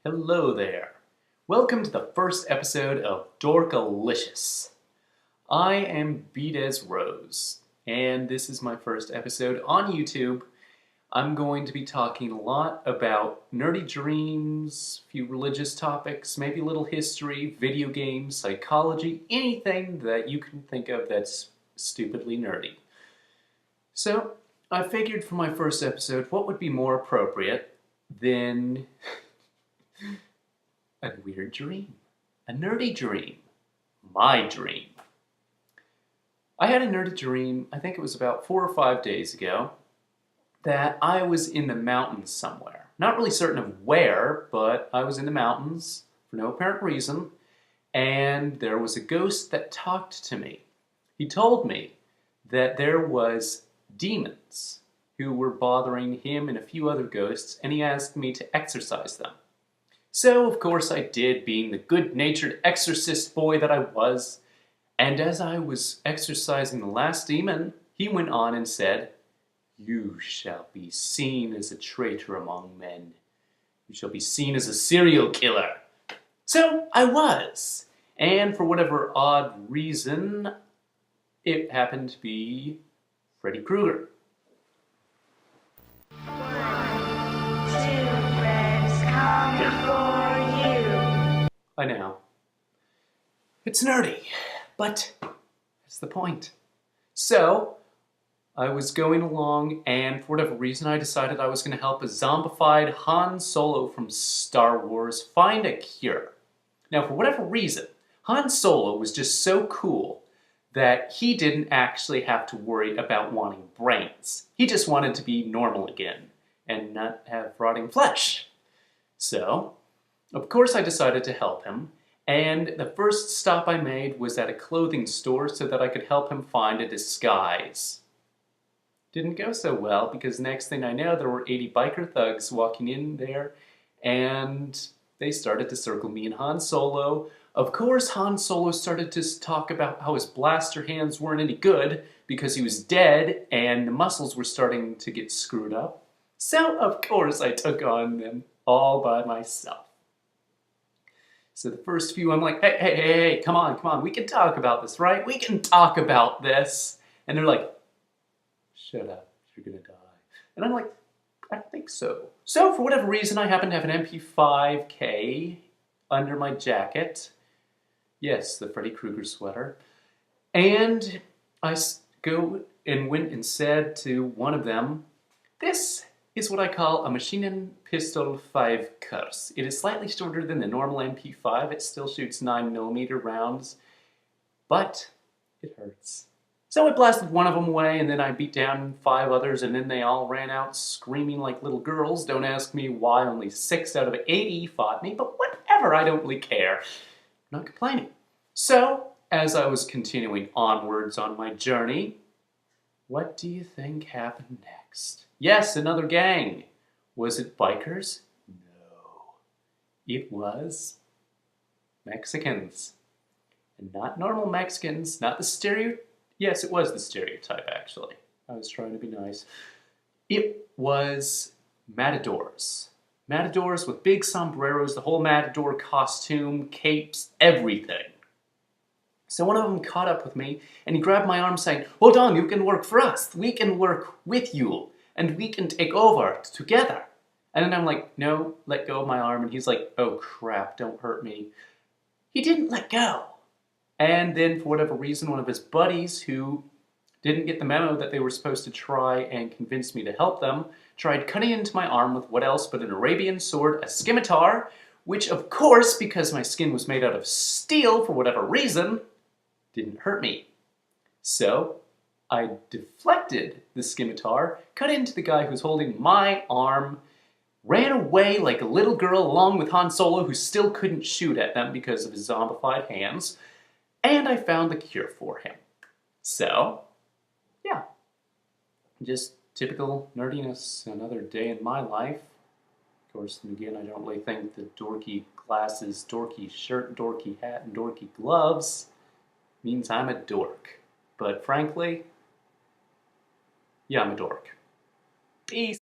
Hello there. Welcome to the first episode of Dorkalicious. I am Beat as Rose, and this is my first episode on YouTube. I'm going to be talking a lot about nerdy dreams, a few religious topics, maybe a little history, video games, psychology, anything that you can think of that's stupidly nerdy. So, I figured for my first episode, what would be more appropriate than a weird dream, a nerdy dream, my dream. I had a nerdy dream, I think it was about 4 or 5 days ago, that I was in the mountains somewhere. Not really certain of where, but I was in the mountains for no apparent reason, and there was a ghost that talked to me. He told me that there was demons who were bothering him and a few other ghosts, and he asked me to exorcise them. So, of course, I did, being the good-natured exorcist boy that I was. And as I was exorcising the last demon, he went on and said, "You shall be seen as a traitor among men. You shall be seen as a serial killer." So, I was. And for whatever odd reason, it happened to be Freddy Krueger. I know. It's nerdy, but that's the point. So, I was going along, and for whatever reason, I decided I was going to help a zombified Han Solo from Star Wars find a cure. Now, for whatever reason, Han Solo was just so cool that he didn't actually have to worry about wanting brains. He just wanted to be normal again and not have rotting flesh. So, of course, I decided to help him, and the first stop I made was at a clothing store so that I could help him find a disguise. Didn't go so well, because next thing I know, there were 80 biker thugs walking in there, and they started to circle me and Han Solo. Of course, Han Solo started to talk about how his blaster hands weren't any good because he was dead and the muscles were starting to get screwed up. So, of course, I took on them all by myself. So the first few, I'm like, hey, come on, we can talk about this, right? We can talk about this. And they're like, shut up, you're gonna die. And I'm like, I think so. So for whatever reason, I happen to have an MP5K under my jacket. Yes, the Freddy Krueger sweater. And I went and said to one of them, "This is what I call a Machine Pistol 5 Curse. It is slightly shorter than the normal MP5. It still shoots 9mm rounds, but it hurts." So I blasted one of them away, and then I beat down 5 others, and then they all ran out screaming like little girls. Don't ask me why only 6 out of 80 fought me, but whatever, I don't really care. I'm not complaining. So, as I was continuing onwards on my journey, what do you think happened next? Yes, another gang. Was it bikers? No. It was Mexicans. And not normal Mexicans, not the stereotype. Yes, it was the stereotype, actually. I was trying to be nice. It was matadors. Matadors with big sombreros, the whole matador costume, capes, everything. So one of them caught up with me, and he grabbed my arm saying, "Hold on, you can work for us. We can work with you, and we can take over together." And then I'm like, "No, let go of my arm." And he's like, "Oh crap, don't hurt me." He didn't let go. And then for whatever reason, one of his buddies who didn't get the memo that they were supposed to try and convince me to help them, tried cutting into my arm with what else but an Arabian sword, a scimitar, which of course, because my skin was made out of steel for whatever reason, didn't hurt me. So I deflected the scimitar, cut into the guy who's holding my arm, ran away like a little girl along with Han Solo, who still couldn't shoot at them because of his zombified hands, and I found the cure for him. So, yeah, just typical nerdiness, another day in my life. Of course, and again, I don't really think the dorky glasses, dorky shirt, dorky hat, and dorky gloves means I'm a dork. But frankly, yeah, I'm a dork. Peace.